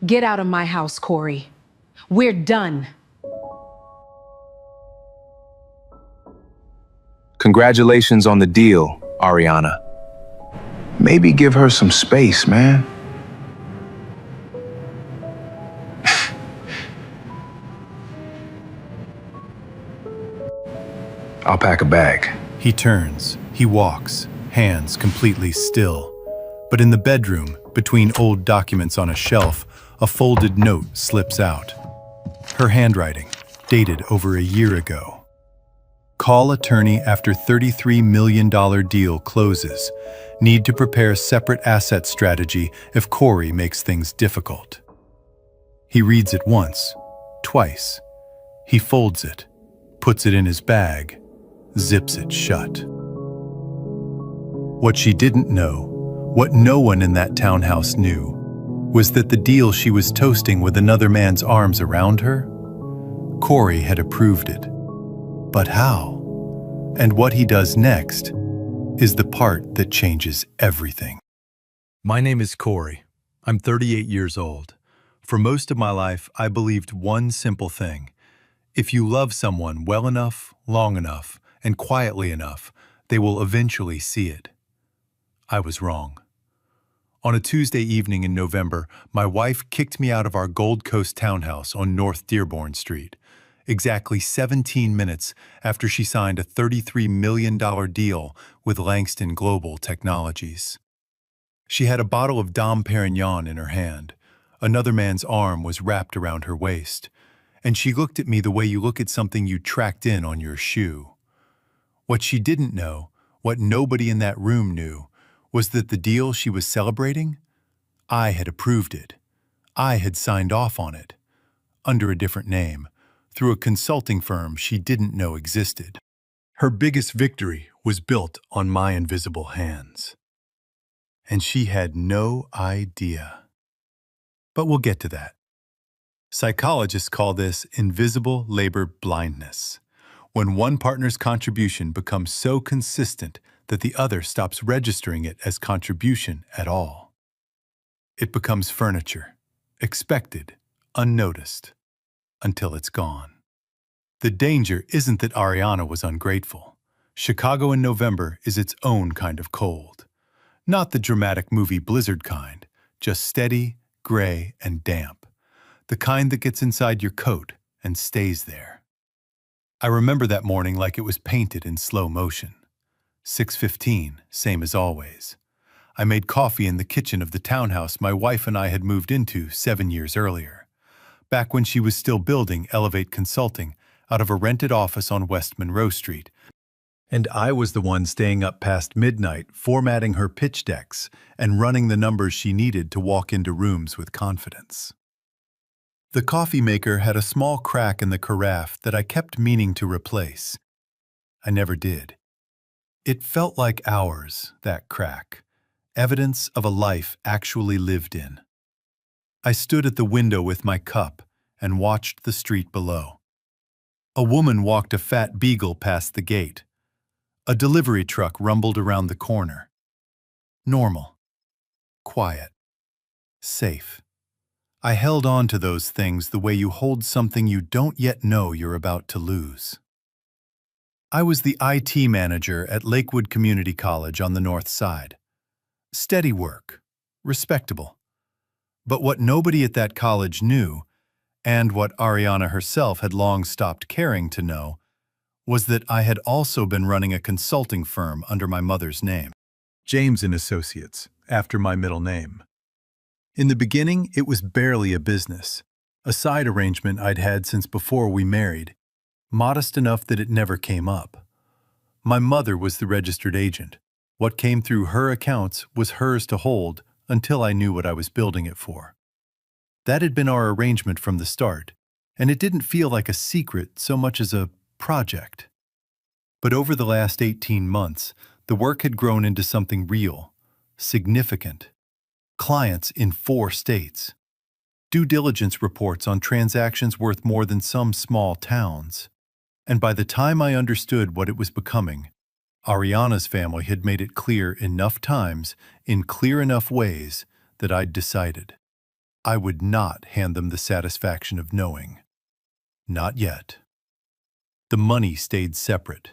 Get out of my house, Corey. We're done. Congratulations on the deal, Ariana. Maybe give her some space, man. I'll pack a bag. He turns, he walks, hands completely still. But in the bedroom, between old documents on a shelf, a folded note slips out. Her handwriting, dated over a year ago. Call attorney after $33 million deal closes. Need to prepare separate asset strategy if Corey makes things difficult. He reads it once, twice. He folds it, puts it in his bag, zips it shut. What she didn't know, what no one in that townhouse knew, was that the deal she was toasting with another man's arms around her, Corey had approved it. But how? And what he does next is the part that changes everything. My name is Corey. I'm 38 years old. For most of my life, I believed one simple thing. If you love someone well enough, long enough, and quietly enough, they will eventually see it. I was wrong. On a Tuesday evening in November, my wife kicked me out of our Gold Coast townhouse on North Dearborn Street, exactly 17 minutes after she signed a $33 million deal with Langston Global Technologies. She had a bottle of Dom Perignon in her hand. Another man's arm was wrapped around her waist, and she looked at me the way you look at something you tracked in on your shoe. What she didn't know, what nobody in that room knew, was that the deal she was celebrating, I had approved it. I had signed off on it, under a different name, through a consulting firm she didn't know existed. Her biggest victory was built on my invisible hands. And she had no idea. But we'll get to that. Psychologists call this invisible labor blindness, when one partner's contribution becomes so consistent that the other stops registering it as contribution at all. It becomes furniture, expected, unnoticed, until it's gone. The danger isn't that Ariana was ungrateful. Chicago in November is its own kind of cold. Not the dramatic movie blizzard kind, just steady, gray, and damp. The kind that gets inside your coat and stays there. I remember that morning like it was painted in slow motion. 6:15, same as always. I made coffee in the kitchen of the townhouse my wife and I had moved into 7 years earlier, back when she was still building Elevate Consulting out of a rented office on West Monroe Street. And I was the one staying up past midnight, formatting her pitch decks and running the numbers she needed to walk into rooms with confidence. The coffee maker had a small crack in the carafe that I kept meaning to replace. I never did. It felt like hours, that crack, evidence of a life actually lived in. I stood at the window with my cup and watched the street below. A woman walked a fat beagle past the gate. A delivery truck rumbled around the corner. Normal. Quiet. Safe. I held on to those things the way you hold something you don't yet know you're about to lose. I was the IT manager at Lakewood Community College on the North Side. Steady work. Respectable. But what nobody at that college knew, and what Ariana herself had long stopped caring to know, was that I had also been running a consulting firm under my mother's name, James & Associates, after my middle name. In the beginning, it was barely a business, a side arrangement I'd had since before we married, modest enough that it never came up. My mother was the registered agent. What came through her accounts was hers to hold until I knew what I was building it for. That had been our arrangement from the start, and it didn't feel like a secret so much as a project. But over the last 18 months, the work had grown into something real, significant. Clients in 4 states. Due diligence reports on transactions worth more than some small towns. And by the time I understood what it was becoming, Ariana's family had made it clear enough times, in clear enough ways, that I'd decided. I would not hand them the satisfaction of knowing. Not yet. The money stayed separate.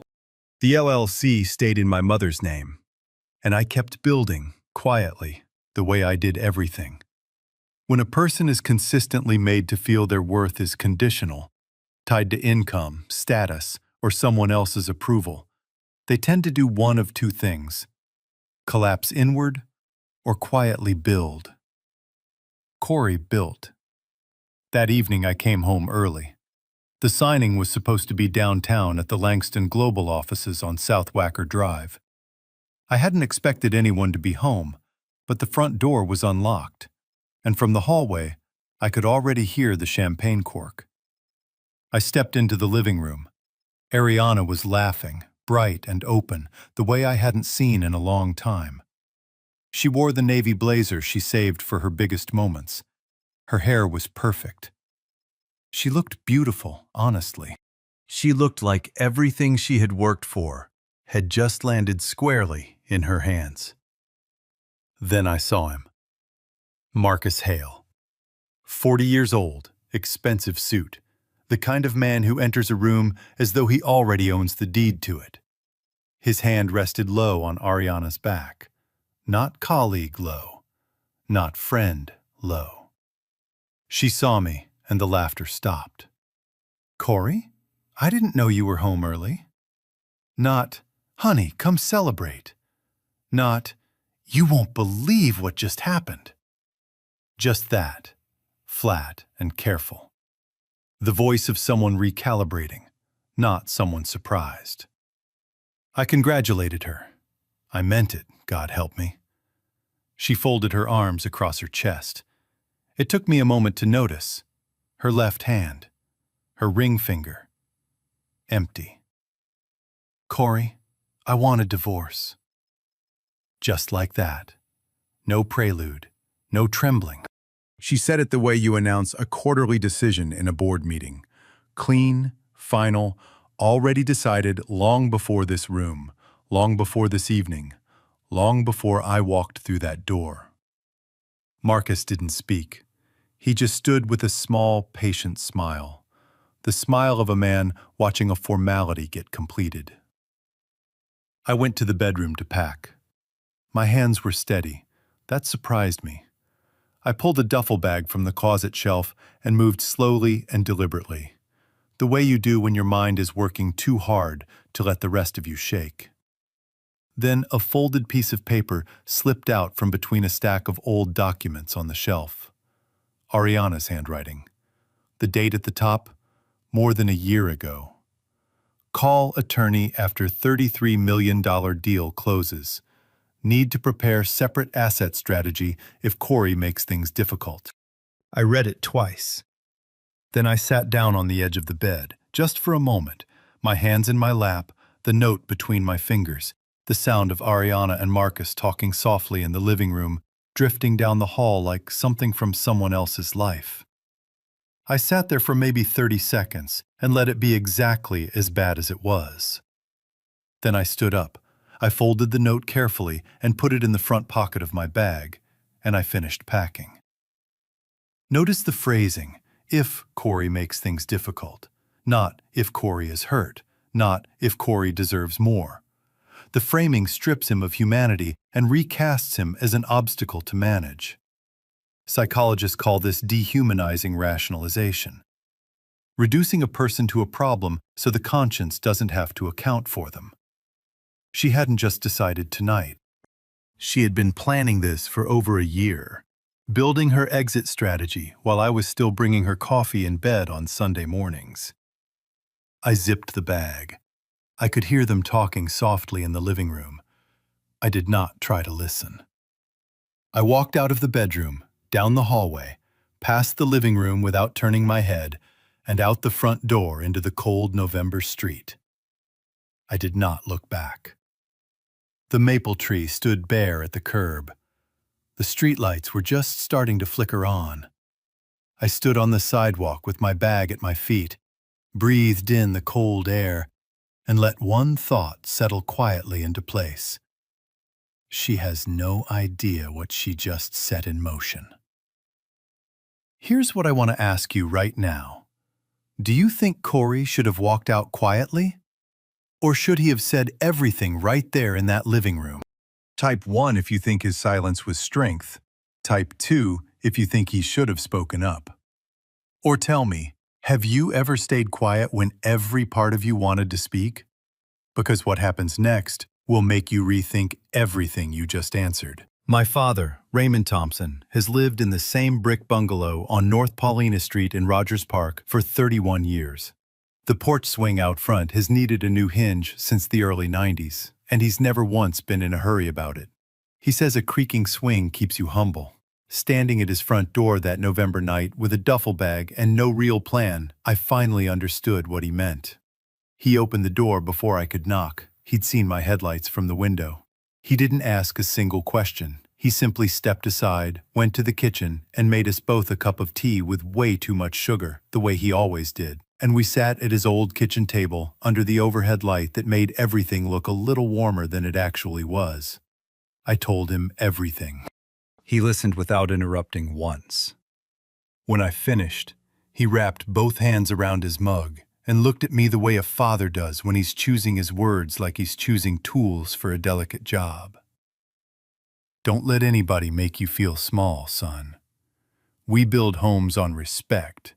The LLC stayed in my mother's name, and I kept building, quietly, the way I did everything. When a person is consistently made to feel their worth is conditional, tied to income, status, or someone else's approval, they tend to do one of two things: collapse inward or quietly build. Corey built. That evening I came home early. The signing was supposed to be downtown at the Langston Global offices on South Wacker Drive. I hadn't expected anyone to be home, but the front door was unlocked, and from the hallway, I could already hear the champagne cork. I stepped into the living room. Ariana was laughing, bright and open, the way I hadn't seen in a long time. She wore the navy blazer she saved for her biggest moments. Her hair was perfect. She looked beautiful, honestly. She looked like everything she had worked for had just landed squarely in her hands. Then I saw him. Marcus Hale. 40 years old, expensive suit, the kind of man who enters a room as though he already owns the deed to it. His hand rested low on Ariana's back. Not colleague low, not friend low. She saw me, and the laughter stopped. "Corey, I didn't know you were home early." Not, "Honey, come celebrate." Not, "You won't believe what just happened." Just that, flat and careful. The voice of someone recalibrating, not someone surprised. I congratulated her. I meant it, God help me. She folded her arms across her chest. It took me a moment to notice. Her left hand, her ring finger, empty. "Corey, I want a divorce." Just like that. No prelude, no trembling. She said it the way you announce a quarterly decision in a board meeting. Clean, final, already decided long before this room, long before this evening, long before I walked through that door. Marcus didn't speak. He just stood with a small, patient smile. The smile of a man watching a formality get completed. I went to the bedroom to pack. My hands were steady. That surprised me. I pulled a duffel bag from the closet shelf and moved slowly and deliberately, the way you do when your mind is working too hard to let the rest of you shake. Then a folded piece of paper slipped out from between a stack of old documents on the shelf. Ariana's handwriting. The date at the top, more than a year ago. Call attorney after $33 million deal closes. Need to prepare separate asset strategy if Corey makes things difficult. I read it twice. Then I sat down on the edge of the bed, just for a moment, my hands in my lap, the note between my fingers, the sound of Ariana and Marcus talking softly in the living room, drifting down the hall like something from someone else's life. I sat there for maybe 30 seconds and let it be exactly as bad as it was. Then I stood up. I folded the note carefully and put it in the front pocket of my bag, and I finished packing. Notice the phrasing, if Corey makes things difficult, not if Corey is hurt, not if Corey deserves more. The framing strips him of humanity and recasts him as an obstacle to manage. Psychologists call this dehumanizing rationalization. Reducing a person to a problem so the conscience doesn't have to account for them. She hadn't just decided tonight. She had been planning this for over a year, building her exit strategy while I was still bringing her coffee in bed on Sunday mornings. I zipped the bag. I could hear them talking softly in the living room. I did not try to listen. I walked out of the bedroom, down the hallway, past the living room without turning my head, and out the front door into the cold November street. I did not look back. The maple tree stood bare at the curb. The streetlights were just starting to flicker on. I stood on the sidewalk with my bag at my feet, breathed in the cold air, and let one thought settle quietly into place. She has no idea what she just set in motion. Here's what I want to ask you right now. Do you think Corey should have walked out quietly? Or should he have said everything right there in that living room? Type 1 if you think his silence was strength. Type 2 if you think he should have spoken up. Or tell me, have you ever stayed quiet when every part of you wanted to speak? Because what happens next will make you rethink everything you just answered. My father, Raymond Thompson, has lived in the same brick bungalow on North Paulina Street in Rogers Park for 31 years. The porch swing out front has needed a new hinge since the early 90s, and he's never once been in a hurry about it. He says a creaking swing keeps you humble. Standing at his front door that November night with a duffel bag and no real plan, I finally understood what he meant. He opened the door before I could knock. He'd seen my headlights from the window. He didn't ask a single question. He simply stepped aside, went to the kitchen, and made us both a cup of tea with way too much sugar, the way he always did. And we sat at his old kitchen table under the overhead light that made everything look a little warmer than it actually was. I told him everything. He listened without interrupting once. When I finished, he wrapped both hands around his mug and looked at me the way a father does when he's choosing his words like he's choosing tools for a delicate job. Don't let anybody make you feel small, son. We build homes on respect,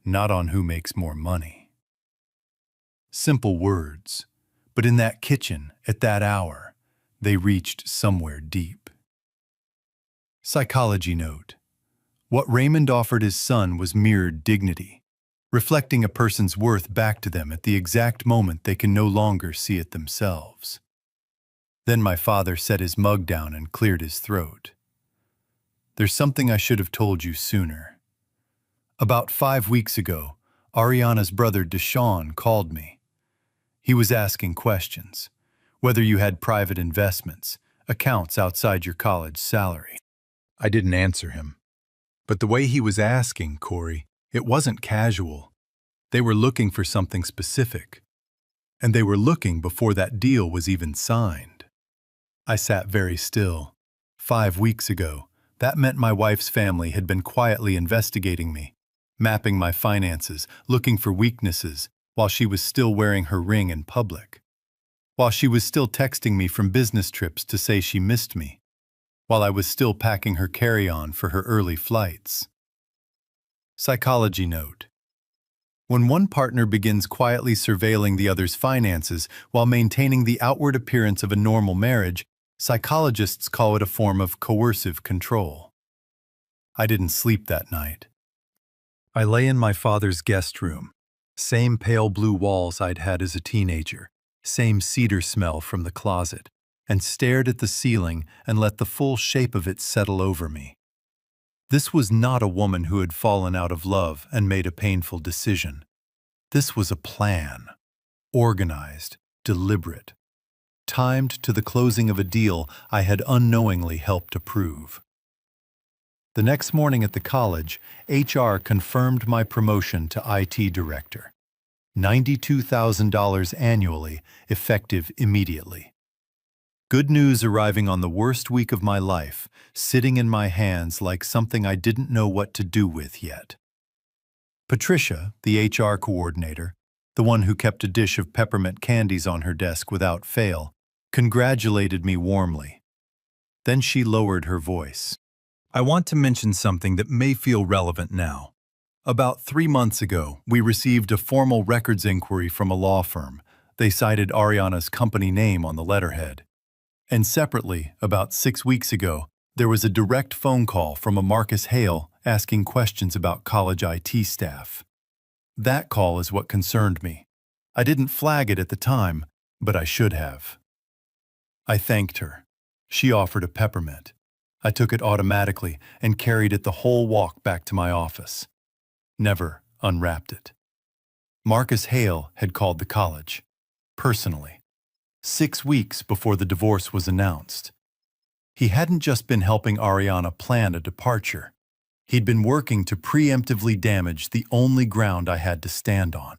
not on who makes more money. Simple words, but in that kitchen, at that hour, they reached somewhere deep. Psychology note. What Raymond offered his son was mere dignity, reflecting a person's worth back to them at the exact moment they can no longer see it themselves. Then my father set his mug down and cleared his throat. There's something I should have told you sooner. About 5 weeks ago, Ariana's brother Deshaun called me. He was asking questions, whether you had private investments, accounts outside your college salary. I didn't answer him. But the way he was asking, Corey, it wasn't casual. They were looking for something specific. And they were looking before that deal was even signed. I sat very still. 5 weeks ago, that meant my wife's family had been quietly investigating me, mapping my finances, looking for weaknesses, while she was still wearing her ring in public. While she was still texting me from business trips to say she missed me. While I was still packing her carry-on for her early flights. Psychology note. When one partner begins quietly surveilling the other's finances while maintaining the outward appearance of a normal marriage, psychologists call it a form of coercive control. I didn't sleep that night. I lay in my father's guest room, same pale blue walls I'd had as a teenager, same cedar smell from the closet, and stared at the ceiling and let the full shape of it settle over me. This was not a woman who had fallen out of love and made a painful decision. This was a plan, organized, deliberate, timed to the closing of a deal I had unknowingly helped approve. The next morning at the college, HR confirmed my promotion to IT director. $92,000 annually, effective immediately. Good news arriving on the worst week of my life, sitting in my hands like something I didn't know what to do with yet. Patricia, the HR coordinator, the one who kept a dish of peppermint candies on her desk without fail, congratulated me warmly. Then she lowered her voice. I want to mention something that may feel relevant now. About 3 months ago, we received a formal records inquiry from a law firm. They cited Ariana's company name on the letterhead. And separately, about 6 weeks ago, there was a direct phone call from a Marcus Hale asking questions about college IT staff. That call is what concerned me. I didn't flag it at the time, but I should have. I thanked her. She offered a peppermint. I took it automatically and carried it the whole walk back to my office. Never unwrapped it. Marcus Hale had called the college, personally. 6 weeks before the divorce was announced. He hadn't just been helping Ariana plan a departure. He'd been working to preemptively damage the only ground I had to stand on.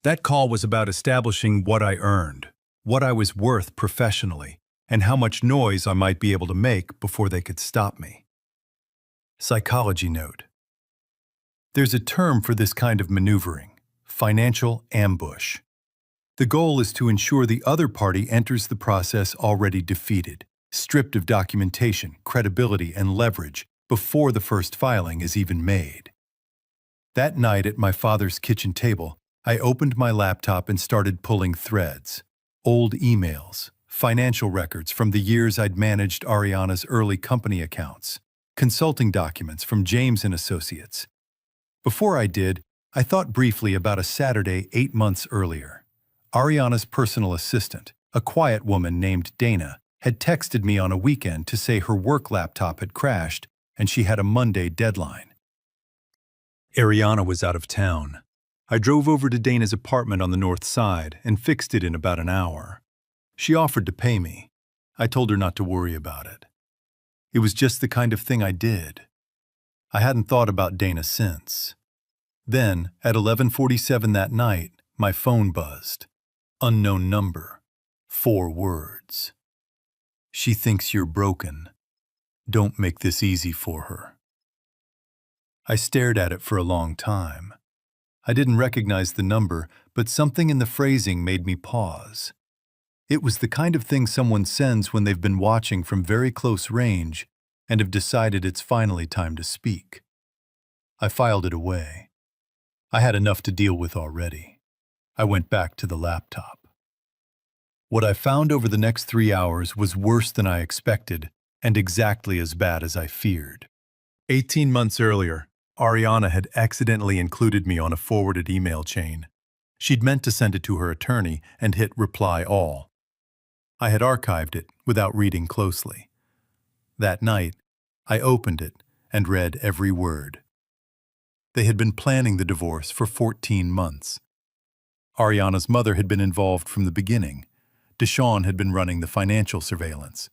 That call was about establishing what I earned, what I was worth professionally, and how much noise I might be able to make before they could stop me. Psychology note. There's a term for this kind of maneuvering: financial ambush. The goal is to ensure the other party enters the process already defeated, stripped of documentation, credibility, and leverage before the first filing is even made. That night at my father's kitchen table, I opened my laptop and started pulling threads. Old emails, financial records from the years I'd managed Ariana's early company accounts, consulting documents from James & Associates. Before I did, I thought briefly about a Saturday 8 months earlier. Ariana's personal assistant, a quiet woman named Dana, had texted me on a weekend to say her work laptop had crashed and she had a Monday deadline. Ariana was out of town. I drove over to Dana's apartment on the north side and fixed it in about an hour. She offered to pay me. I told her not to worry about it. It was just the kind of thing I did. I hadn't thought about Dana since. Then, at 11:47 that night, my phone buzzed. Unknown number. 4 words. She thinks you're broken. Don't make this easy for her. I stared at it for a long time. I didn't recognize the number, but something in the phrasing made me pause. It was the kind of thing someone sends when they've been watching from very close range and have decided it's finally time to speak. I filed it away. I had enough to deal with already. I went back to the laptop. What I found over the next 3 hours was worse than I expected and exactly as bad as I feared. 18 months earlier, Ariana had accidentally included me on a forwarded email chain. She'd meant to send it to her attorney and hit reply all. I had archived it without reading closely. That night, I opened it and read every word. They had been planning the divorce for 14 months. Ariana's mother had been involved from the beginning. Deshawn had been running the financial surveillance.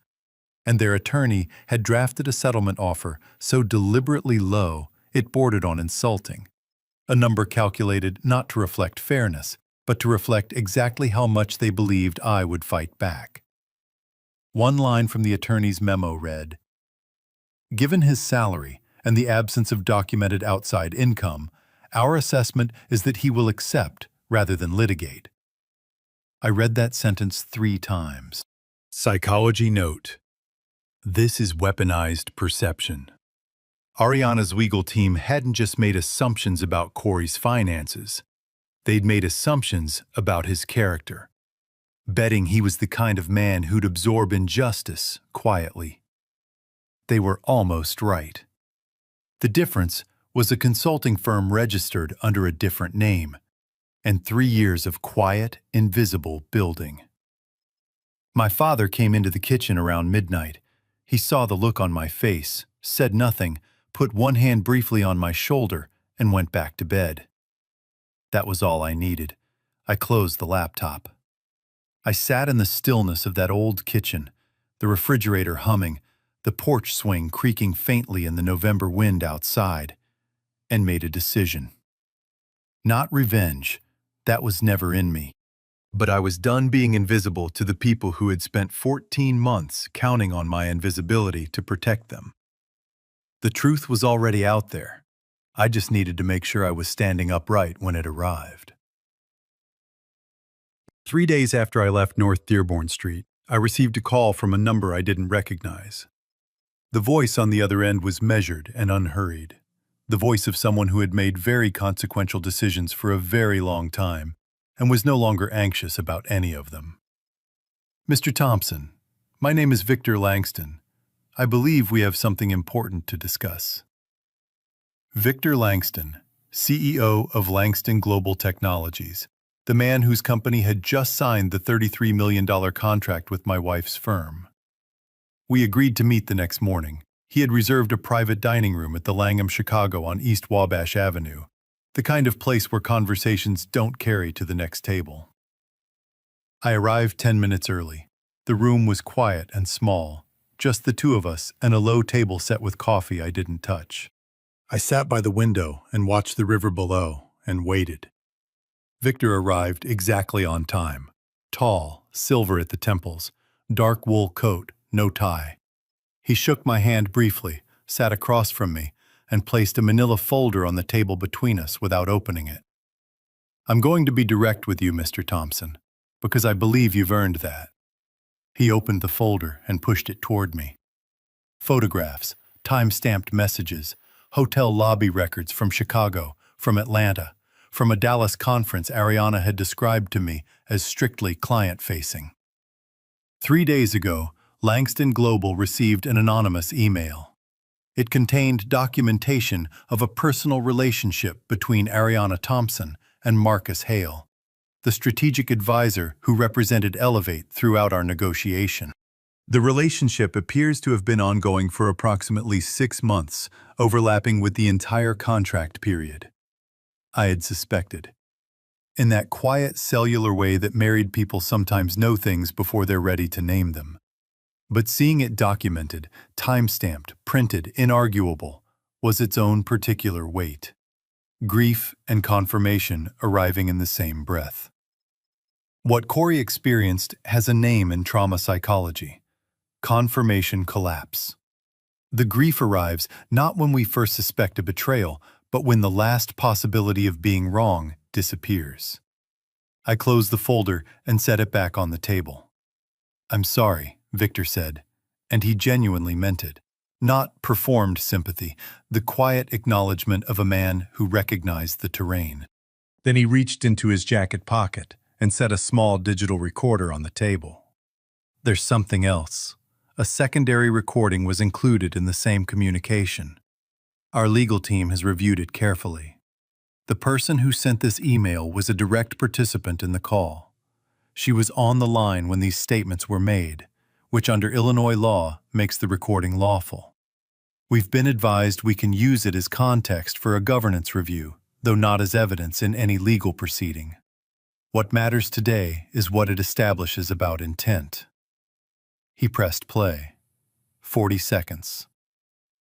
And their attorney had drafted a settlement offer so deliberately low it bordered on insulting. A number calculated not to reflect fairness, but to reflect exactly how much they believed I would fight back. One line from the attorney's memo read, "Given his salary and the absence of documented outside income, our assessment is that he will accept rather than litigate." I read that sentence 3 times. Psychology note: this is weaponized perception. Ariana's legal team hadn't just made assumptions about Corey's finances. They'd made assumptions about his character, betting he was the kind of man who'd absorb injustice quietly. They were almost right. The difference was a consulting firm registered under a different name, and 3 years of quiet, invisible building. My father came into the kitchen around midnight. He saw the look on my face, said nothing, put one hand briefly on my shoulder, and went back to bed. That was all I needed. I closed the laptop. I sat in the stillness of that old kitchen, the refrigerator humming, the porch swing creaking faintly in the November wind outside, and made a decision. Not revenge. That was never in me. But I was done being invisible to the people who had spent 14 months counting on my invisibility to protect them. The truth was already out there. I just needed to make sure I was standing upright when it arrived. 3 days after I left North Dearborn Street, I received a call from a number I didn't recognize. The voice on the other end was measured and unhurried. The voice of someone who had made very consequential decisions for a very long time and was no longer anxious about any of them. "Mr. Thompson, my name is Victor Langston. I believe we have something important to discuss." Victor Langston, CEO of Langston Global Technologies, the man whose company had just signed the $33 million contract with my wife's firm. We agreed to meet the next morning. He had reserved a private dining room at the Langham Chicago on East Wabash Avenue, the kind of place where conversations don't carry to the next table. I arrived 10 minutes early. The room was quiet and small, just the two of us and a low table set with coffee I didn't touch. I sat by the window and watched the river below and waited. Victor arrived exactly on time. Tall, silver at the temples, dark wool coat, no tie. He shook my hand briefly, sat across from me, and placed a manila folder on the table between us without opening it. "I'm going to be direct with you, Mr. Thompson, because I believe you've earned that." He opened the folder and pushed it toward me. Photographs, time-stamped messages, hotel lobby records from Chicago, from Atlanta, from a Dallas conference Ariana had described to me as strictly client-facing. 3 days ago, Langston Global received an anonymous email. It contained documentation of a personal relationship between Ariana Thompson and Marcus Hale, the strategic advisor who represented Elevate throughout our negotiation. The relationship appears to have been ongoing for approximately 6 months, overlapping with the entire contract period. I had suspected. In that quiet, cellular way that married people sometimes know things before they're ready to name them. But seeing it documented, time-stamped, printed, inarguable, was its own particular weight. Grief and confirmation arriving in the same breath. What Corey experienced has a name in trauma psychology: confirmation collapse. The grief arrives not when we first suspect a betrayal, but when the last possibility of being wrong disappears. I closed the folder and set it back on the table. "I'm sorry," Victor said, and he genuinely meant it. Not performed sympathy, the quiet acknowledgement of a man who recognized the terrain. Then he reached into his jacket pocket and set a small digital recorder on the table. There's something else. A secondary recording was included in the same communication. Our legal team has reviewed it carefully. The person who sent this email was a direct participant in the call. She was on the line when these statements were made, which under Illinois law makes the recording lawful. We've been advised we can use it as context for a governance review, though not as evidence in any legal proceeding. What matters today is what it establishes about intent. He pressed play. 40 seconds.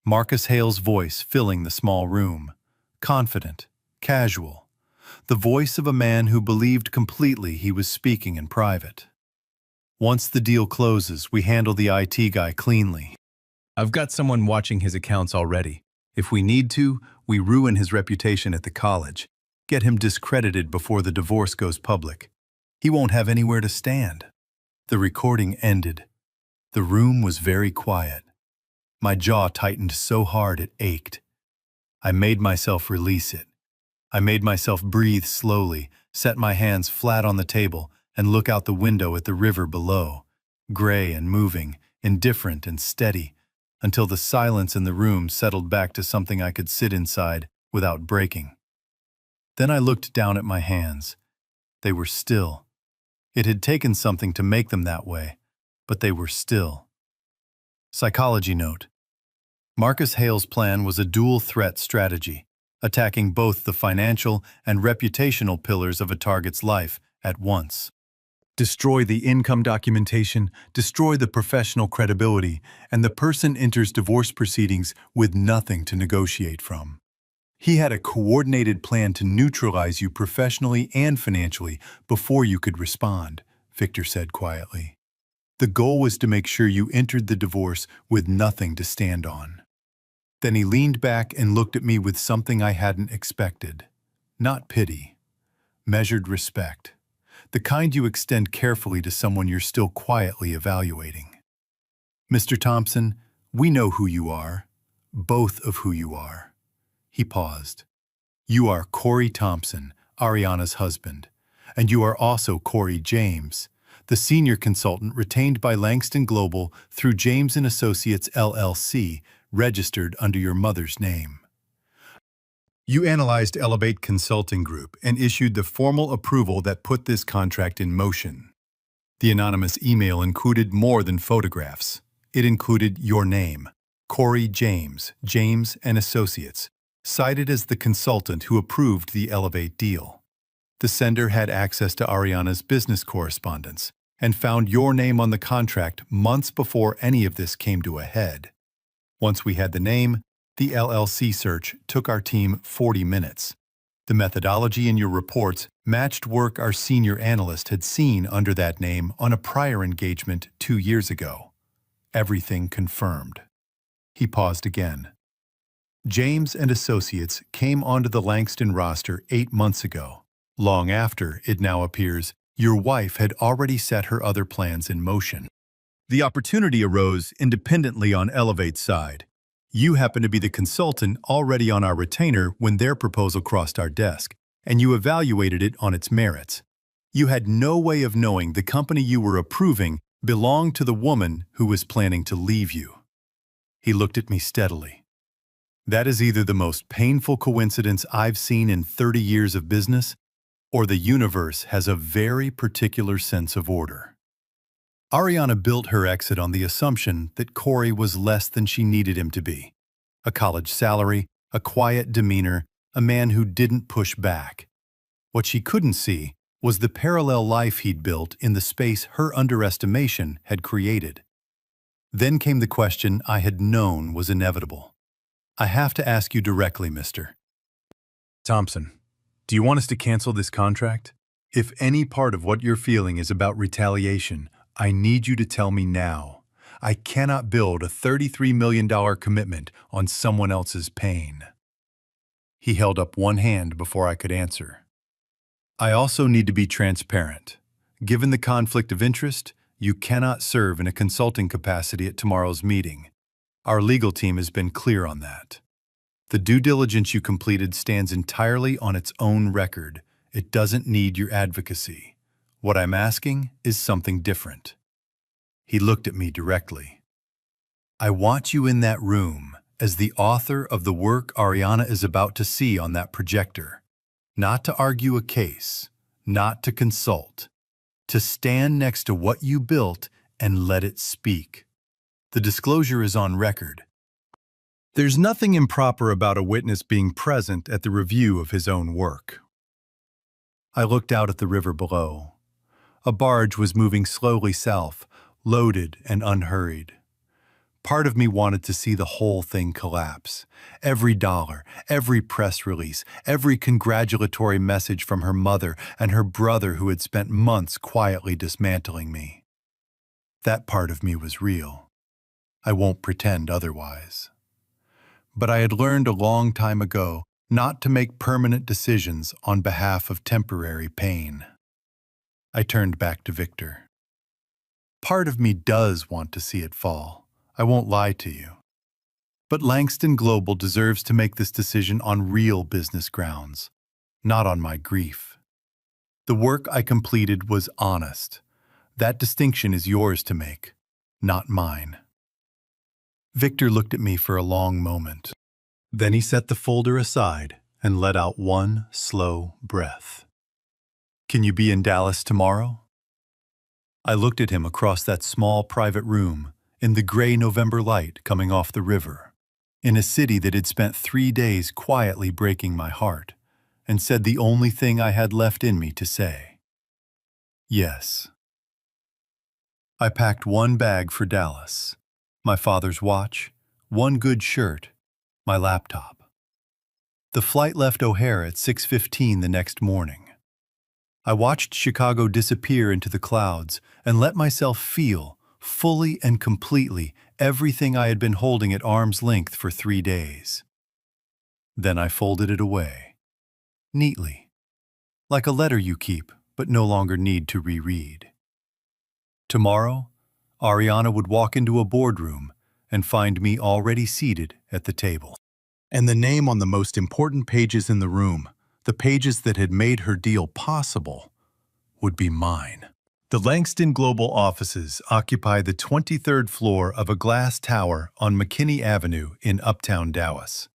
Marcus Hale's voice filling the small room, confident, casual, the voice of a man who believed completely he was speaking in private. "Once the deal closes, we handle the IT guy cleanly. I've got someone watching his accounts already. If we need to, we ruin his reputation at the college, get him discredited before the divorce goes public. He won't have anywhere to stand." The recording ended. The room was very quiet. My jaw tightened so hard it ached. I made myself release it. I made myself breathe slowly, set my hands flat on the table, and look out the window at the river below, gray and moving, indifferent and steady, until the silence in the room settled back to something I could sit inside without breaking. Then I looked down at my hands. They were still. It had taken something to make them that way, but they were still. Psychology note. Marcus Hale's plan was a dual-threat strategy, attacking both the financial and reputational pillars of a target's life at once. Destroy the income documentation, destroy the professional credibility, and the person enters divorce proceedings with nothing to negotiate from. He had a coordinated plan to neutralize you professionally and financially before you could respond, Victor said quietly. The goal was to make sure you entered the divorce with nothing to stand on. Then he leaned back and looked at me with something I hadn't expected. Not pity. Measured respect. The kind you extend carefully to someone you're still quietly evaluating. "Mr. Thompson, we know who you are. Both of who you are." He paused. "You are Corey Thompson, Ariana's husband, and you are also Corey James, the senior consultant retained by Langston Global through James & Associates LLC, registered under your mother's name. You analyzed Elevate Consulting Group and issued the formal approval that put this contract in motion. The anonymous email included more than photographs. It included your name, Corey James, James & Associates, cited as the consultant who approved the Elevate deal. The sender had access to Ariana's business correspondence and found your name on the contract months before any of this came to a head. Once we had the name, the LLC search took our team 40 minutes. The methodology in your reports matched work our senior analyst had seen under that name on a prior engagement 2 years ago. Everything confirmed. He paused again. James and Associates came onto the Langston roster 8 months ago. Long after, it now appears, your wife had already set her other plans in motion. The opportunity arose independently on Elevate's side. You happened to be the consultant already on our retainer when their proposal crossed our desk, and you evaluated it on its merits. You had no way of knowing the company you were approving belonged to the woman who was planning to leave you. He looked at me steadily. That is either the most painful coincidence I've seen in 30 years of business, or the universe has a very particular sense of order. Ariana built her exit on the assumption that Corey was less than she needed him to be. A college salary, a quiet demeanor, a man who didn't push back. What she couldn't see was the parallel life he'd built in the space her underestimation had created. Then came the question I had known was inevitable. I have to ask you directly, Mr. Thompson, do you want us to cancel this contract? If any part of what you're feeling is about retaliation, I need you to tell me now. I cannot build a $33 million commitment on someone else's pain. He held up one hand before I could answer. I also need to be transparent. Given the conflict of interest, you cannot serve in a consulting capacity at tomorrow's meeting. Our legal team has been clear on that. The due diligence you completed stands entirely on its own record. It doesn't need your advocacy. What I'm asking is something different. He looked at me directly. I want you in that room as the author of the work Ariana is about to see on that projector. Not to argue a case, not to consult. To stand next to what you built and let it speak. The disclosure is on record. There's nothing improper about a witness being present at the review of his own work. I looked out at the river below. A barge was moving slowly south, loaded and unhurried. Part of me wanted to see the whole thing collapse. Every dollar, every press release, every congratulatory message from her mother and her brother who had spent months quietly dismantling me. That part of me was real. I won't pretend otherwise. But I had learned a long time ago not to make permanent decisions on behalf of temporary pain. I turned back to Victor. Part of me does want to see it fall. I won't lie to you. But Langston Global deserves to make this decision on real business grounds, not on my grief. The work I completed was honest. That distinction is yours to make, not mine. Victor looked at me for a long moment. Then he set the folder aside and let out one slow breath. Can you be in Dallas tomorrow? I looked at him across that small private room in the gray November light coming off the river, in a city that had spent 3 days quietly breaking my heart, and said the only thing I had left in me to say. Yes. I packed one bag for Dallas. My father's watch, one good shirt, my laptop. The flight left O'Hare at 6:15 the next morning. I watched Chicago disappear into the clouds and let myself feel, fully and completely, everything I had been holding at arm's length for 3 days. Then I folded it away, neatly, like a letter you keep but no longer need to reread. Tomorrow, Ariana would walk into a boardroom and find me already seated at the table. And the name on the most important pages in the room, the pages that had made her deal possible, would be mine. The Langston Global offices occupy the 23rd floor of a glass tower on McKinney Avenue in uptown Dallas.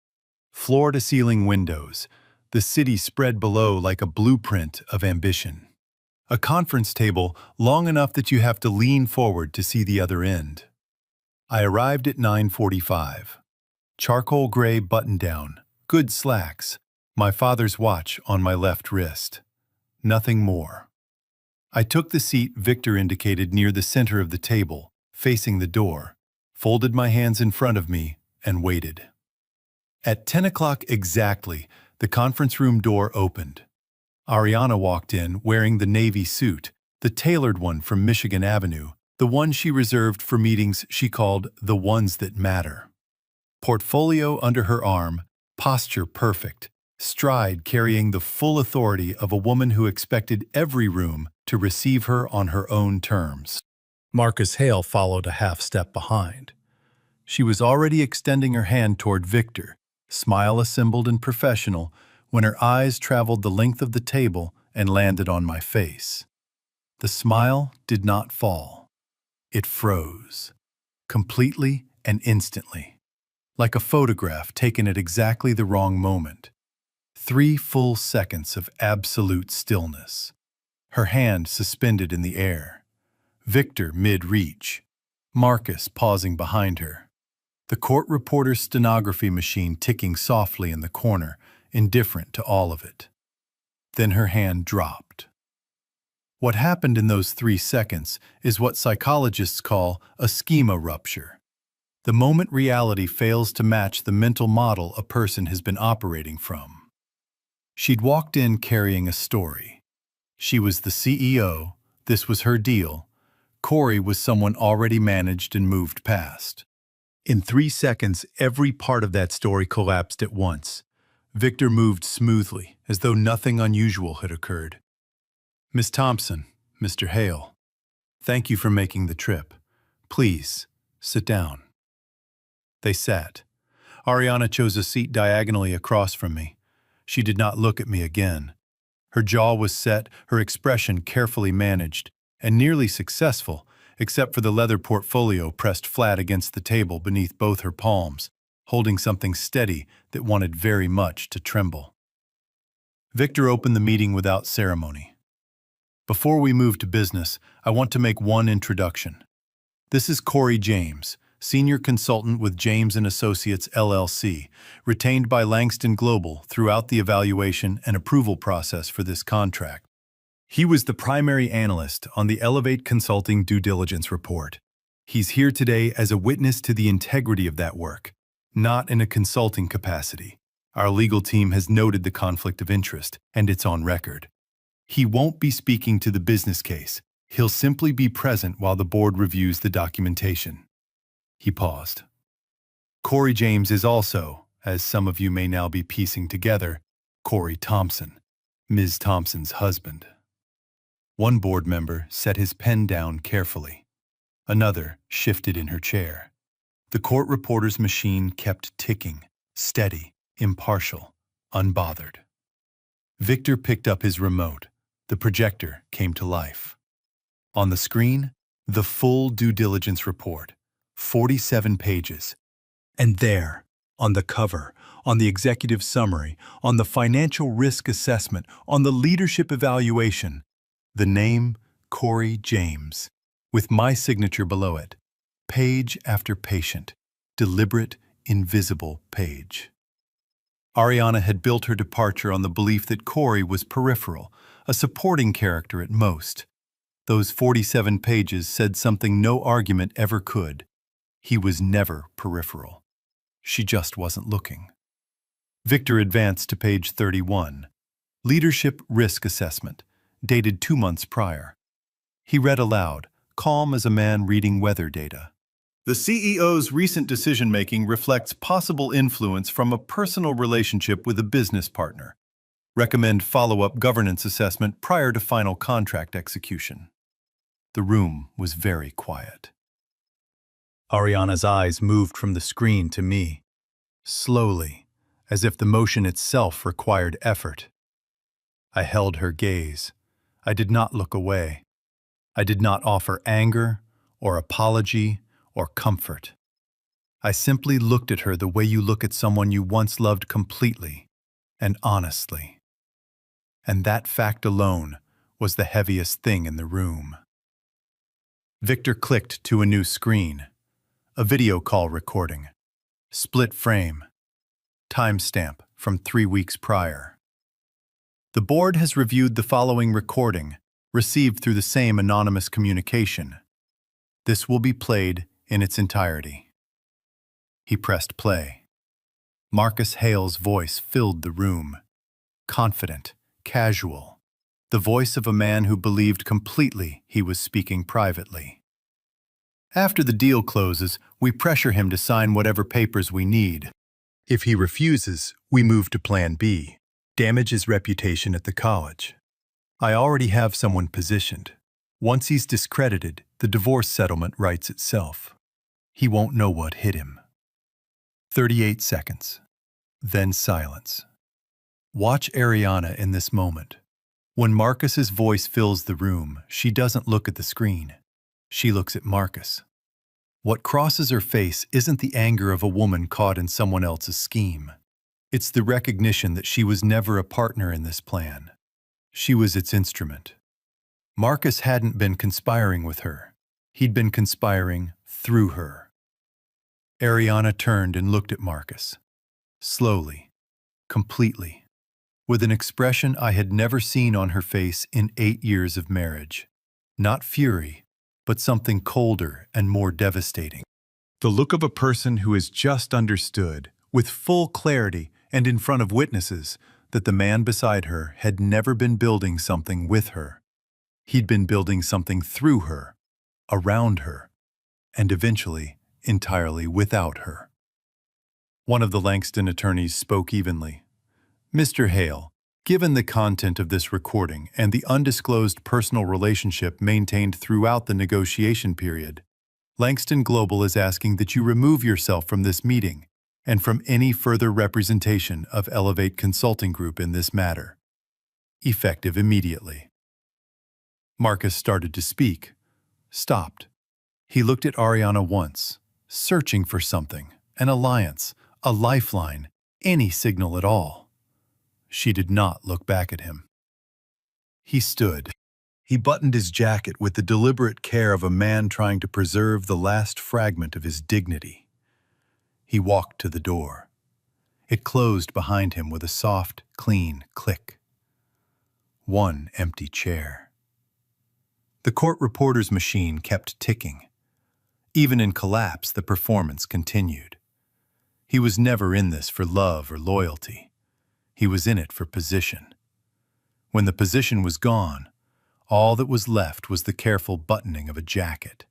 Floor-to-ceiling windows, the city spread below like a blueprint of ambition. A conference table long enough that you have to lean forward to see the other end. I arrived at 9:45. Charcoal gray button-down, good slacks, my father's watch on my left wrist. Nothing more. I took the seat Victor indicated near the center of the table, facing the door, folded my hands in front of me, and waited. At 10 o'clock exactly, the conference room door opened. Ariana walked in wearing the navy suit, the tailored one from Michigan Avenue, the one she reserved for meetings she called the ones that matter. Portfolio under her arm, posture perfect, stride carrying the full authority of a woman who expected every room to receive her on her own terms. Marcus Hale followed a half step behind. She was already extending her hand toward Victor, smile assembled and professional, when her eyes traveled the length of the table and landed on my face. The smile did not fall. It froze, completely and instantly, like a photograph taken at exactly the wrong moment. 3 full seconds of absolute stillness. Her hand suspended in the air. Victor mid-reach. Marcus pausing behind her. The court reporter's stenography machine ticking softly in the corner, indifferent to all of it. Then her hand dropped. What happened in those 3 seconds is what psychologists call a schema rupture. The moment reality fails to match the mental model a person has been operating from. She'd walked in carrying a story. She was the CEO, this was her deal. Corey was someone already managed and moved past. In 3 seconds, every part of that story collapsed at once. Victor moved smoothly, as though nothing unusual had occurred. "Miss Thompson, Mr. Hale, thank you for making the trip. Please, sit down." They sat. Ariana chose a seat diagonally across from me. She did not look at me again. Her jaw was set, her expression carefully managed, and nearly successful, except for the leather portfolio pressed flat against the table beneath both her palms, holding something steady that wanted very much to tremble. Victor opened the meeting without ceremony. "Before we move to business, I want to make one introduction. This is Corey James, Senior Consultant with James & Associates LLC, retained by Langston Global throughout the evaluation and approval process for this contract. He was the primary analyst on the Elevate Consulting due diligence report. He's here today as a witness to the integrity of that work, not in a consulting capacity. Our legal team has noted the conflict of interest, and it's on record. He won't be speaking to the business case. He'll simply be present while the board reviews the documentation." He paused. Corey James is also, as some of you may now be piecing together, Corey Thompson, Ms. Thompson's husband. One board member set his pen down carefully. Another shifted in her chair. The court reporter's machine kept ticking, steady, impartial, unbothered. Victor picked up his remote. The projector came to life. On the screen, the full due diligence report, 47 pages. And there, on the cover, on the executive summary, on the financial risk assessment, on the leadership evaluation, the name Corey James, with my signature below it, page after patient, deliberate, invisible page. Ariana had built her departure on the belief that Corey was peripheral, a supporting character at most. Those 47 pages said something no argument ever could. He was never peripheral. She just wasn't looking. Victor advanced to page 31, Leadership Risk Assessment, dated 2 months prior. He read aloud, calm as a man reading weather data. The CEO's recent decision-making reflects possible influence from a personal relationship with a business partner. Recommend follow-up governance assessment prior to final contract execution. The room was very quiet. Ariana's eyes moved from the screen to me, slowly, as if the motion itself required effort. I held her gaze. I did not look away. I did not offer anger, or apology, or comfort. I simply looked at her the way you look at someone you once loved completely and honestly. And that fact alone was the heaviest thing in the room. Victor clicked to a new screen. A video call recording. Split frame. Timestamp from 3 weeks prior. The board has reviewed the following recording, received through the same anonymous communication. This will be played in its entirety. He pressed play. Marcus Hale's voice filled the room. Confident, casual. The voice of a man who believed completely he was speaking privately. After the deal closes, we pressure him to sign whatever papers we need. If he refuses, we move to Plan B, damage his reputation at the college. I already have someone positioned. Once he's discredited, the divorce settlement writes itself. He won't know what hit him. 38 seconds. Then silence. Watch Ariana in this moment. When Marcus's voice fills the room, she doesn't look at the screen. She looks at Marcus. What crosses her face isn't the anger of a woman caught in someone else's scheme. It's the recognition that she was never a partner in this plan. She was its instrument. Marcus hadn't been conspiring with her. He'd been conspiring through her. Ariana turned and looked at Marcus. Slowly, completely, with an expression I had never seen on her face in 8 years of marriage. Not fury, but something colder and more devastating. The look of a person who has just understood, with full clarity and in front of witnesses, that the man beside her had never been building something with her. He'd been building something through her, around her, and eventually entirely without her. One of the Langston attorneys spoke evenly. Mr. Hale, given the content of this recording and the undisclosed personal relationship maintained throughout the negotiation period, Langston Global is asking that you remove yourself from this meeting and from any further representation of Elevate Consulting Group in this matter. Effective immediately. Marcus started to speak, stopped. He looked at Ariana once, searching for something, an alliance, a lifeline, any signal at all. She did not look back at him. He stood. He buttoned his jacket with the deliberate care of a man trying to preserve the last fragment of his dignity. He walked to the door. It closed behind him with a soft, clean click. One empty chair. The court reporter's machine kept ticking. Even in collapse, the performance continued. He was never in this for love or loyalty. He was in it for position. When the position was gone, all that was left was the careful buttoning of a jacket.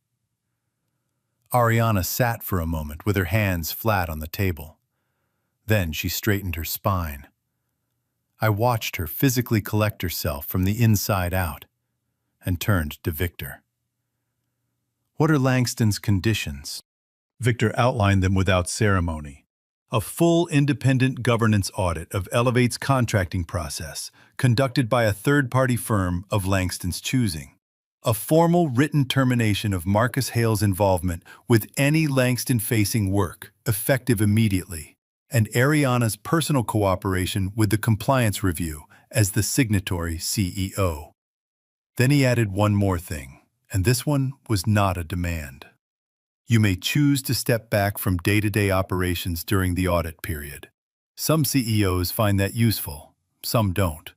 Ariana sat for a moment with her hands flat on the table. Then she straightened her spine. I watched her physically collect herself from the inside out and turned to Victor. What are Langston's conditions? Victor outlined them without ceremony. A full independent governance audit of Elevate's contracting process, conducted by a third-party firm of Langston's choosing. A formal written termination of Marcus Hale's involvement with any Langston-facing work, effective immediately, and Ariana's personal cooperation with the compliance review as the signatory CEO. Then he added one more thing, and this one was not a demand. You may choose to step back from day-to-day operations during the audit period. Some CEOs find that useful, some don't.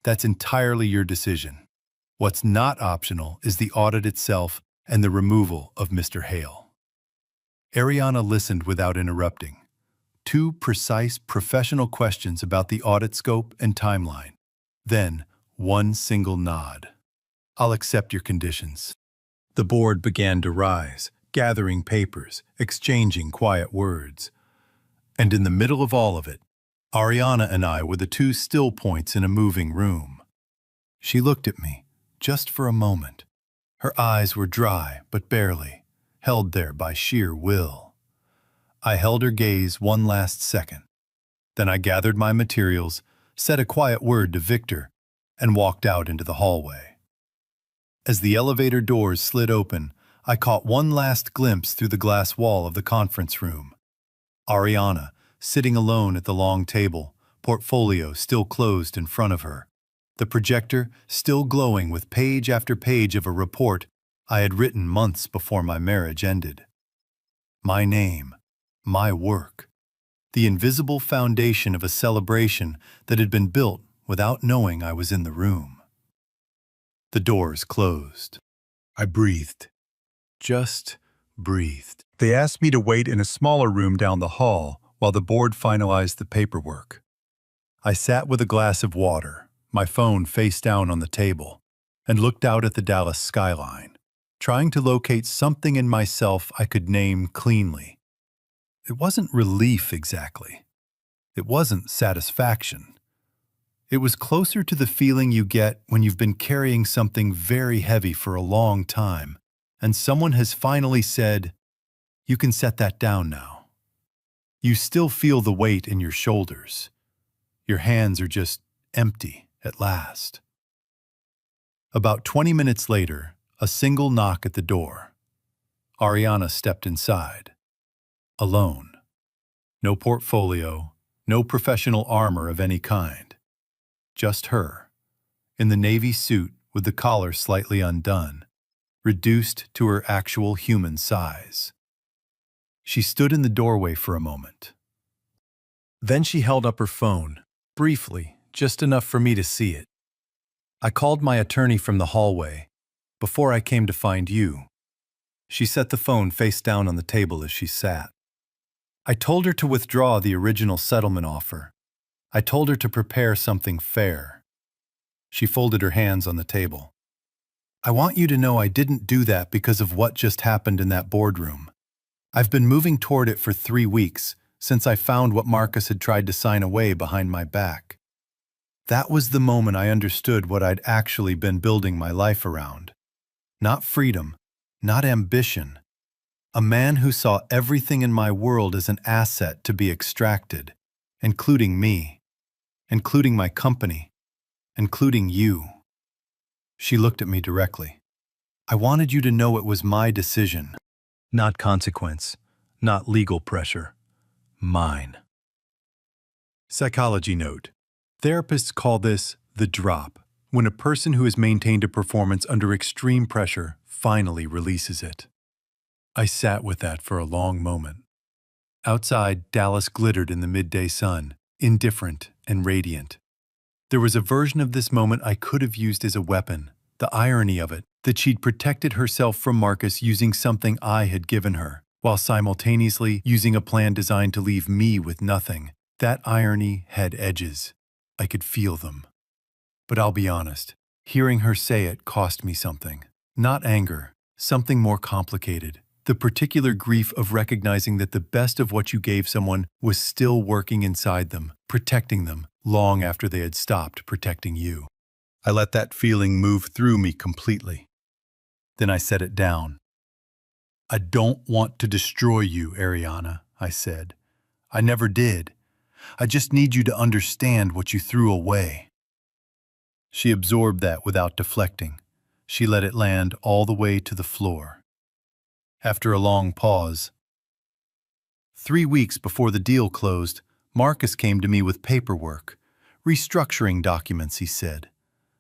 That's entirely your decision. What's not optional is the audit itself and the removal of Mr. Hale. Ariana listened without interrupting. 2 precise professional questions about the audit scope and timeline. Then, one single nod. I'll accept your conditions. The board began to rise, gathering papers, exchanging quiet words. And in the middle of all of it, Ariana and I were the 2 still points in a moving room. She looked at me, just for a moment. Her eyes were dry, but barely, held there by sheer will. I held her gaze one last second. Then I gathered my materials, said a quiet word to Victor, and walked out into the hallway. As the elevator doors slid open, I caught one last glimpse through the glass wall of the conference room. Ariana, sitting alone at the long table, portfolio still closed in front of her. The projector still glowing with page after page of a report I had written months before my marriage ended. My name, my work, the invisible foundation of a celebration that had been built without knowing I was in the room. The doors closed. I breathed. Just breathed. They asked me to wait in a smaller room down the hall while the board finalized the paperwork. I sat with a glass of water, my phone face down on the table, and looked out at the Dallas skyline. trying to locate something in myself I could name cleanly. It wasn't relief exactly. It wasn't satisfaction. It was closer to the feeling you get when you've been carrying something very heavy for a long time, and someone has finally said, "You can set that down now." You still feel the weight in your shoulders. Your hands are just empty at last. About 20 minutes later, a single knock at the door. Ariana stepped inside. Alone. No portfolio, no professional armor of any kind. Just her, in the navy suit with the collar slightly undone, reduced to her actual human size. She stood in the doorway for a moment. Then she held up her phone, briefly, just enough for me to see it. I called my attorney from the hallway, before I came to find you. She set the phone face down on the table as she sat. I told her to withdraw the original settlement offer. I told her to prepare something fair. She folded her hands on the table. I want you to know I didn't do that because of what just happened in that boardroom. I've been moving toward it for 3 weeks, since I found what Marcus had tried to sign away behind my back. That was the moment I understood what I'd actually been building my life around. Not freedom, not ambition. A man who saw everything in my world as an asset to be extracted, including me, including my company, including you. She looked at me directly. I wanted you to know it was my decision. Not consequence, not legal pressure. Mine. Psychology note. Therapists call this the drop, when a person who has maintained a performance under extreme pressure finally releases it. I sat with that for a long moment. Outside, Dallas glittered in the midday sun, indifferent and radiant. There was a version of this moment I could have used as a weapon. The irony of it, that she'd protected herself from Marcus using something I had given her, while simultaneously using a plan designed to leave me with nothing. That irony had edges. I could feel them. But I'll be honest, hearing her say it cost me something. Not anger, something more complicated. The particular grief of recognizing that the best of what you gave someone was still working inside them, protecting them, long after they had stopped protecting you. I let that feeling move through me completely. Then I set it down. I don't want to destroy you, Ariana, I said. I never did. I just need you to understand what you threw away. She absorbed that without deflecting. She let it land all the way to the floor. After a long pause, 3 weeks before the deal closed, Marcus came to me with paperwork. Restructuring documents, he said.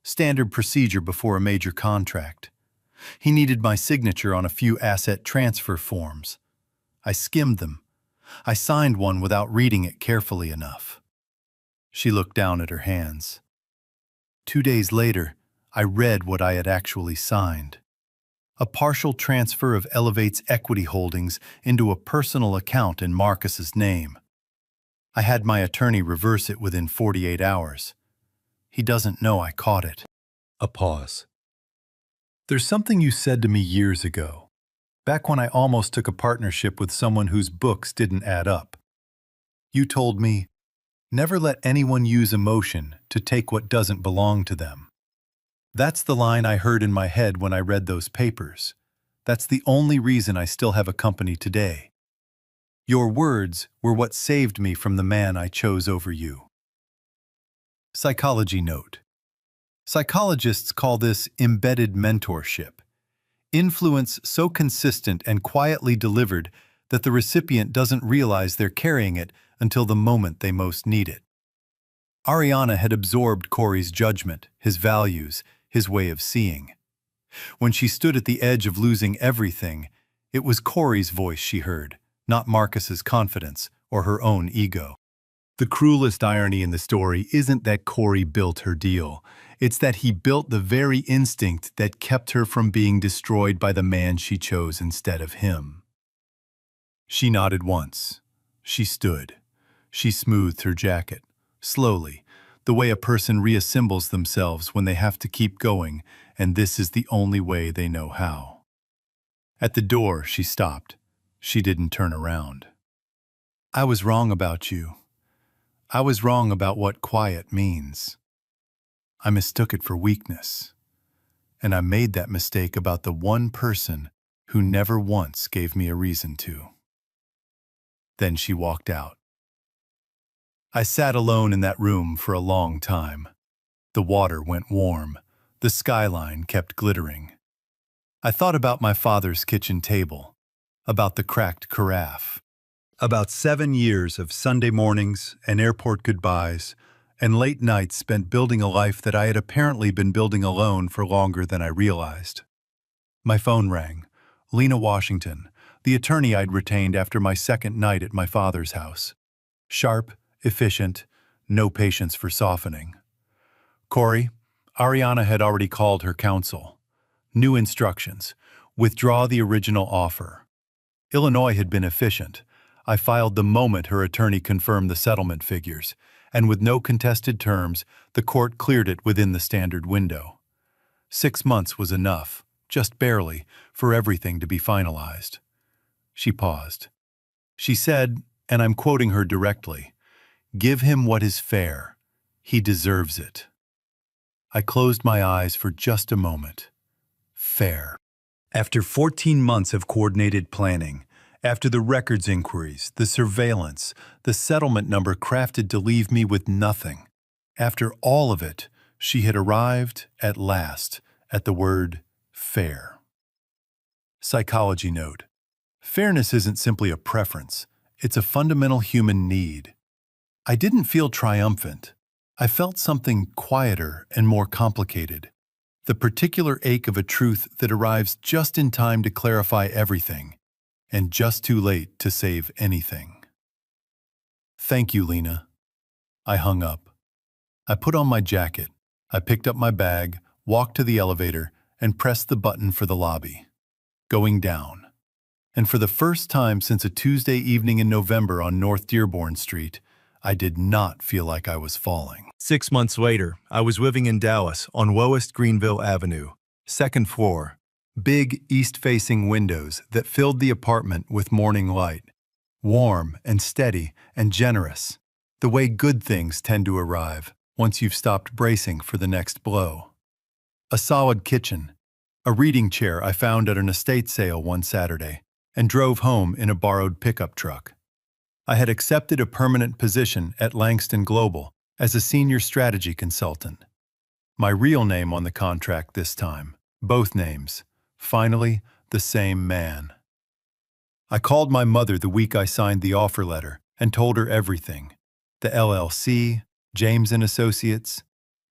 Standard procedure before a major contract. He needed my signature on a few asset transfer forms. I skimmed them. I signed one without reading it carefully enough. She looked down at her hands. 2 days later, I read what I had actually signed. A partial transfer of Elevate's equity holdings into a personal account in Marcus's name. I had my attorney reverse it within 48 hours. He doesn't know I caught it. A pause. There's something you said to me years ago, back when I almost took a partnership with someone whose books didn't add up. You told me, never let anyone use emotion to take what doesn't belong to them. That's the line I heard in my head when I read those papers. That's the only reason I still have a company today. Your words were what saved me from the man I chose over you. Psychology note. Psychologists call this embedded mentorship. Influence so consistent and quietly delivered that the recipient doesn't realize they're carrying it until the moment they most need it. Ariana had absorbed Corey's judgment, his values, his way of seeing. When she stood at the edge of losing everything, it was Corey's voice she heard, not Marcus's confidence or her own ego. The cruelest irony in the story isn't that Corey built her deal. It's that he built the very instinct that kept her from being destroyed by the man she chose instead of him. She nodded once. She stood. She smoothed her jacket, slowly, the way a person reassembles themselves when they have to keep going, and this is the only way they know how. At the door, she stopped. She didn't turn around. I was wrong about you. I was wrong about what quiet means. I mistook it for weakness. And I made that mistake about the one person who never once gave me a reason to. Then she walked out. I sat alone in that room for a long time. The water went warm. The skyline kept glittering. I thought about my father's kitchen table, about the cracked carafe, about 7 years of Sunday mornings and airport goodbyes, and late nights spent building a life that I had apparently been building alone for longer than I realized. My phone rang. Lena Washington, the attorney I'd retained after my second night at my father's house. Sharp, efficient, no patience for softening. Corey, Ariana had already called her counsel. New instructions. Withdraw the original offer. Illinois had been efficient. I filed the moment her attorney confirmed the settlement figures, and with no contested terms, the court cleared it within the standard window. 6 months was enough, just barely, for everything to be finalized. She paused. She said, and I'm quoting her directly, "Give him what is fair. He deserves it." I closed my eyes for just a moment. Fair. After 14 months of coordinated planning, after the records inquiries, the surveillance, the settlement number crafted to leave me with nothing, after all of it, she had arrived, at last, at the word fair. Psychology note. Fairness isn't simply a preference. It's a fundamental human need. I didn't feel triumphant. I felt something quieter and more complicated. The particular ache of a truth that arrives just in time to clarify everything, and just too late to save anything. Thank you, Lena. I hung up. I put on my jacket. I picked up my bag, walked to the elevator, and pressed the button for the lobby. Going down. And for the first time since a Tuesday evening in November on North Dearborn Street, I did not feel like I was falling. 6 months later, I was living in Dallas on Lowest Greenville Avenue, second floor. Big east-facing windows that filled the apartment with morning light. Warm and steady and generous, the way good things tend to arrive once you've stopped bracing for the next blow. A solid kitchen, a reading chair I found at an estate sale one Saturday, and drove home in a borrowed pickup truck. I had accepted a permanent position at Langston Global as a senior strategy consultant. My real name on the contract this time, both names. Finally, the same man. I called my mother the week I signed the offer letter and told her everything. The LLC, James & Associates,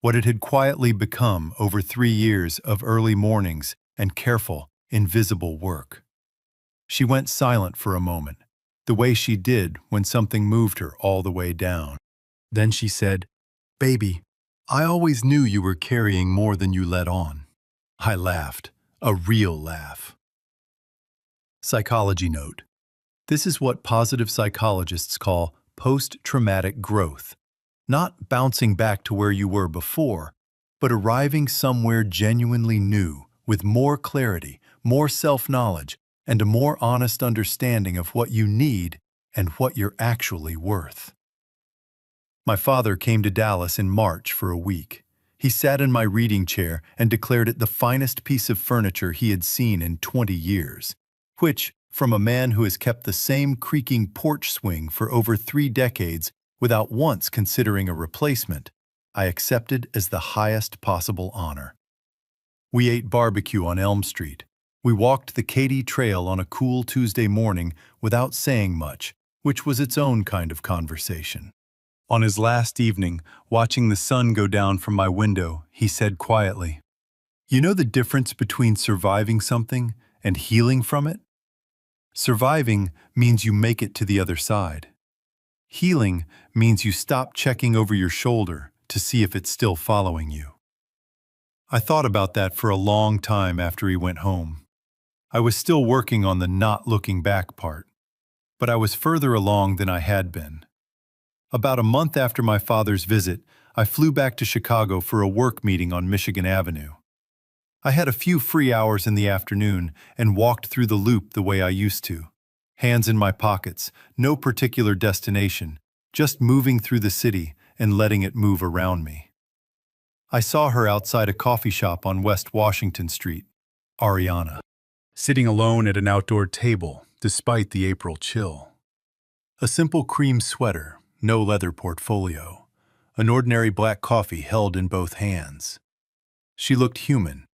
what it had quietly become over 3 years of early mornings and careful, invisible work. She went silent for a moment, the way she did when something moved her all the way down. Then she said, "Baby, I always knew you were carrying more than you let on." I laughed. A real laugh. Psychology note. This is what positive psychologists call post-traumatic growth. Not bouncing back to where you were before, but arriving somewhere genuinely new, with more clarity, more self-knowledge, and a more honest understanding of what you need and what you're actually worth. My father came to Dallas in March for a week. He sat in my reading chair and declared it the finest piece of furniture he had seen in 20 years, which, from a man who has kept the same creaking porch swing for over 3 decades without once considering a replacement, I accepted as the highest possible honor. We ate barbecue on Elm Street. We walked the Katy Trail on a cool Tuesday morning without saying much, which was its own kind of conversation. On his last evening, watching the sun go down from my window, he said quietly, "You know the difference between surviving something and healing from it? Surviving means you make it to the other side. Healing means you stop checking over your shoulder to see if it's still following you." I thought about that for a long time after he went home. I was still working on the not looking back part, but I was further along than I had been. About a month after my father's visit, I flew back to Chicago for a work meeting on Michigan Avenue. I had a few free hours in the afternoon and walked through the loop the way I used to. Hands in my pockets, no particular destination, just moving through the city and letting it move around me. I saw her outside a coffee shop on West Washington Street, Ariana. Sitting alone at an outdoor table, despite the April chill. A simple cream sweater, no leather portfolio, an ordinary black coffee held in both hands. She looked human,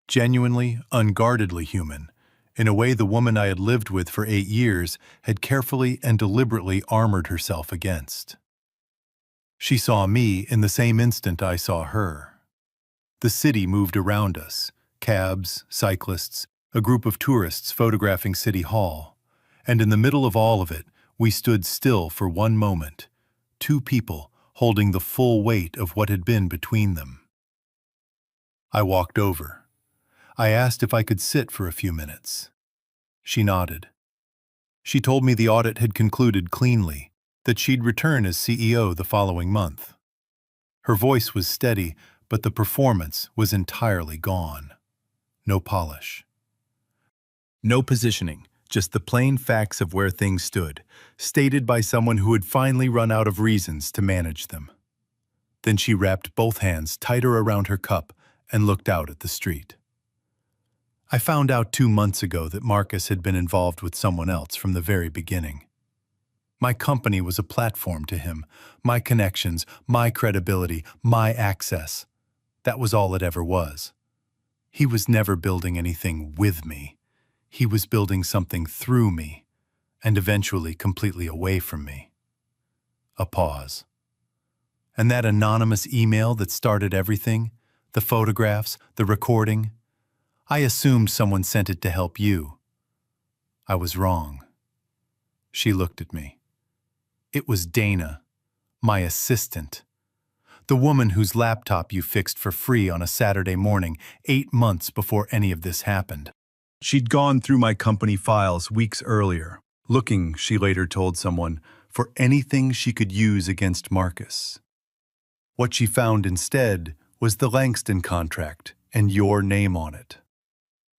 genuinely, unguardedly human, in a way the woman I had lived with for 8 years had carefully and deliberately armored herself against. She saw me in the same instant I saw her. The city moved around us, cabs, cyclists, a group of tourists photographing City Hall, and in the middle of all of it, we stood still for one moment, two people holding the full weight of what had been between them. I walked over. I asked if I could sit for a few minutes. She nodded. She told me the audit had concluded cleanly, that she'd return as CEO the following month. Her voice was steady, but the performance was entirely gone. No polish. No positioning, just the plain facts of where things stood, stated by someone who had finally run out of reasons to manage them. Then she wrapped both hands tighter around her cup and looked out at the street. I found out 2 months ago that Marcus had been involved with someone else from the very beginning. My company was a platform to him, my connections, my credibility, my access. That was all it ever was. He was never building anything with me. He was building something through me, and eventually completely away from me. A pause. And that anonymous email that started everything, the photographs, the recording, I assumed someone sent it to help you. I was wrong. She looked at me. It was Dana, my assistant. The woman whose laptop you fixed for free on a Saturday morning, 8 months before any of this happened. She'd gone through my company files weeks earlier, looking, she later told someone, for anything she could use against Marcus. What she found instead was the Langston contract and your name on it.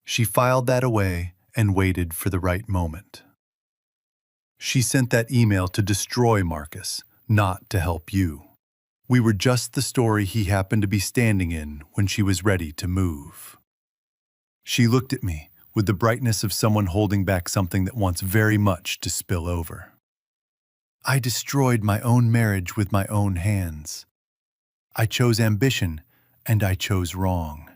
She filed that away and waited for the right moment. She sent that email to destroy Marcus, not to help you. We were just the story he happened to be standing in when she was ready to move. She looked at me with the brightness of someone holding back something that wants very much to spill over. I destroyed my own marriage with my own hands. I chose ambition, and I chose wrong.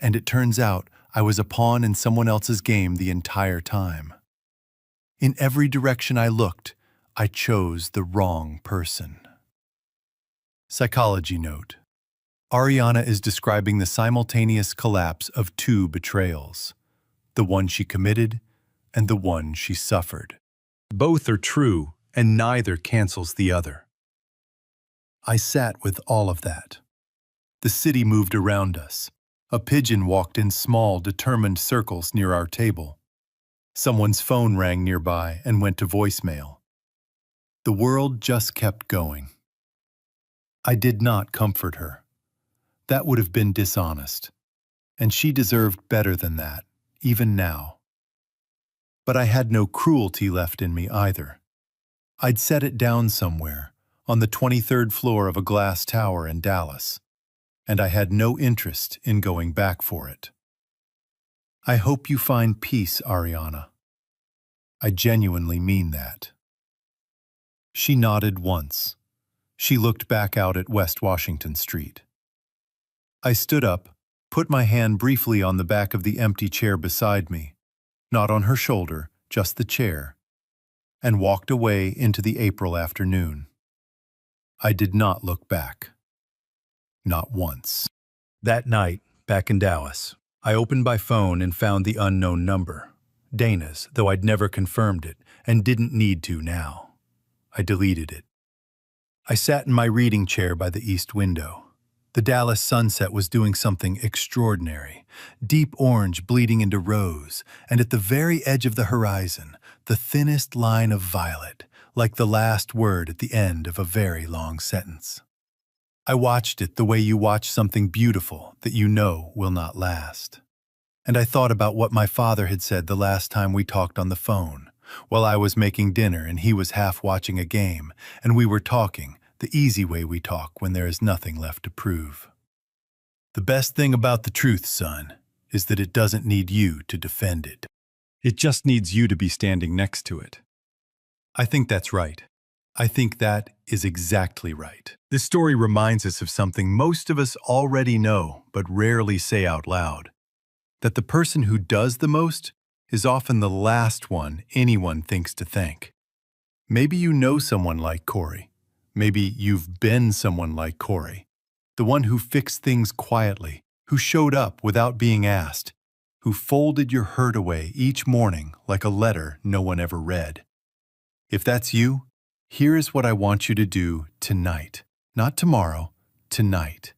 And it turns out I was a pawn in someone else's game the entire time. In every direction I looked, I chose the wrong person. Psychology note. Ariana is describing the simultaneous collapse of 2 betrayals, the one she committed and the one she suffered. Both are true, and neither cancels the other. I sat with all of that. The city moved around us. A pigeon walked in small, determined circles near our table. Someone's phone rang nearby and went to voicemail. The world just kept going. I did not comfort her. That would have been dishonest, and she deserved better than that, even now. But I had no cruelty left in me either. I'd set it down somewhere, on the 23rd floor of a glass tower in Dallas, and I had no interest in going back for it. I hope you find peace, Ariana. I genuinely mean that. She nodded once. She looked back out at West Washington Street. I stood up, put my hand briefly on the back of the empty chair beside me, not on her shoulder, just the chair, and walked away into the April afternoon. I did not look back. Not once. That night, back in Dallas, I opened my phone and found the unknown number. Dana's, though I'd never confirmed it, and didn't need to now. I deleted it. I sat in my reading chair by the east window. The Dallas sunset was doing something extraordinary, deep orange bleeding into rose, and at the very edge of the horizon, the thinnest line of violet, like the last word at the end of a very long sentence. I watched it the way you watch something beautiful that you know will not last. And I thought about what my father had said the last time we talked on the phone, while I was making dinner and he was half watching a game, and we were talking, the easy way we talk when there is nothing left to prove. The best thing about the truth, son, is that it doesn't need you to defend it. It just needs you to be standing next to it. I think that's right. I think that is exactly right. This story reminds us of something most of us already know but rarely say out loud. That the person who does the most is often the last one anyone thinks to thank. Maybe you know someone like Corey. Maybe you've been someone like Corey. The one who fixed things quietly, who showed up without being asked, who folded your hurt away each morning like a letter no one ever read. If that's you, here is what I want you to do tonight. Not tomorrow, tonight.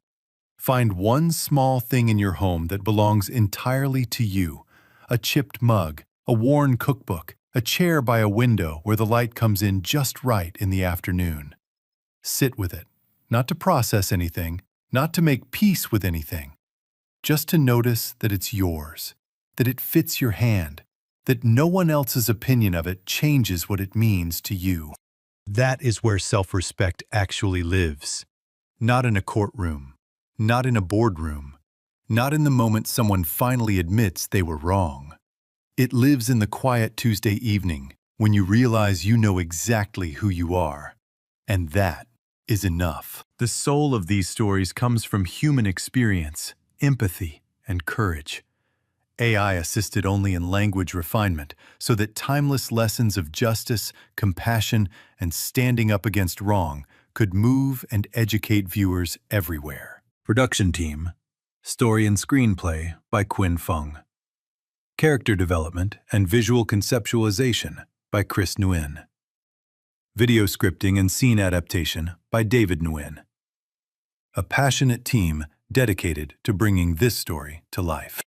Find one small thing in your home that belongs entirely to you. A chipped mug, a worn cookbook, a chair by a window where the light comes in just right in the afternoon. Sit with it, not to process anything, not to make peace with anything, just to notice that it's yours, that it fits your hand, that no one else's opinion of it changes what it means to you. That is where self-respect actually lives. Not in a courtroom, not in a boardroom, not in the moment someone finally admits they were wrong. It lives in the quiet Tuesday evening when you realize you know exactly who you are. And that is enough. The soul of these stories comes from human experience, empathy, and courage. AI assisted only in language refinement, so that timeless lessons of justice, compassion, and standing up against wrong could move and educate viewers everywhere. Production team, story and screenplay by Quinn Fung. Character development and visual conceptualization by Chris Nguyen. Video scripting and scene adaptation by David Nguyen. A passionate team dedicated to bringing this story to life.